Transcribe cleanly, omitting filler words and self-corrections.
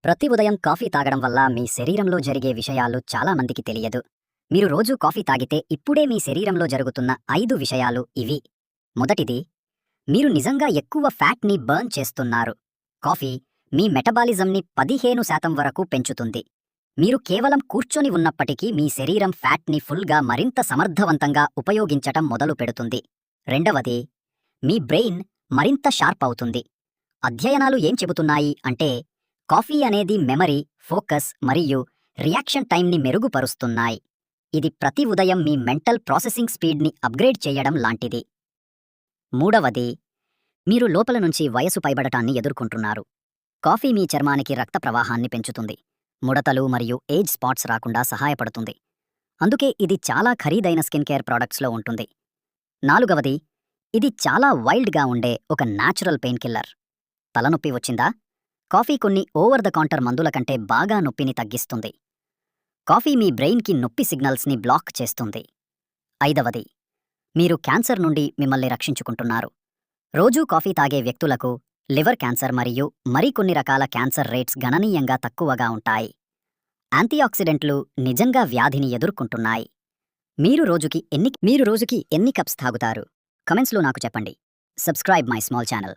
ప్రతి ఉదయం కాఫీ తాగడం వల్ల మీ శరీరంలో జరిగే విషయాలు చాలా మందికి తెలియదు. మీరు రోజూ కాఫీ తాగితే ఇప్పుడే మీ శరీరంలో జరుగుతున్న 5 విషయాలు ఇవి. మొదటిది, మీరు నిజంగా ఎక్కువ ఫ్యాట్‌ని బర్న్ చేస్తున్నారు. కాఫీ మీ మెటబాలిజంని 15% వరకు పెంచుతుంది. మీరు కేవలం కూర్చొని ఉన్నప్పటికీ మీ శరీరం ఫ్యాట్‌ని ఫుల్‌గా మరింత సమర్థవంతంగా ఉపయోగించటం మొదలుపెడుతుంది. రెండవది, మీ బ్రెయిన్ మరింత షార్ప్ అవుతుంది. అధ్యయనాలు ఏం చెబుతున్నాయి అంటే, కాఫీ అనేది మెమరీ, ఫోకస్ మరియు రియాక్షన్ టైంని మెరుగుపరుస్తున్నాయి. ఇది ప్రతి ఉదయం మీ మెంటల్ ప్రాసెసింగ్ స్పీడ్ని అప్గ్రేడ్ చేయడం లాంటిది. మూడవది, మీరు లోపల నుంచి వయసు పైబడటాన్ని ఎదుర్కొంటున్నారు. కాఫీ మీ చర్మానికి రక్త ప్రవాహాన్ని పెంచుతుంది, ముడతలు మరియు ఏజ్ స్పాట్స్ రాకుండా సహాయపడుతుంది. అందుకే ఇది చాలా ఖరీదైన స్కిన్ కేర్ ప్రోడక్ట్స్లో ఉంటుంది. నాలుగవది, ఇది చాలా వైల్డ్గా ఉండే ఒక న్యాచురల్ పెయిన్ కిల్లర్. తలనొప్పి వచ్చిందా? కాఫీ కొన్ని ఓవర్ ద కౌంటర్ మందుల కంటే బాగా నొప్పిని తగ్గిస్తుంది. కాఫీ మీ బ్రెయిన్కి నొప్పి సిగ్నల్స్ని బ్లాక్ చేస్తుంది. ఐదవది, మీరు క్యాన్సర్ నుండి మిమ్మల్ని రక్షించుకుంటున్నారు. రోజూ కాఫీ తాగే వ్యక్తులకు లివర్ క్యాన్సర్ మరియు మరికొన్ని రకాల క్యాన్సర్ రేట్స్ గణనీయంగా తక్కువగా ఉంటాయి. యాంటీఆక్సిడెంట్లు నిజంగా వ్యాధిని ఎదుర్కొంటున్నాయి. మీరు రోజుకి ఎన్ని కప్స్ తాగుతారు? కమెంట్స్లో నాకు చెప్పండి. Subscribe my small channel.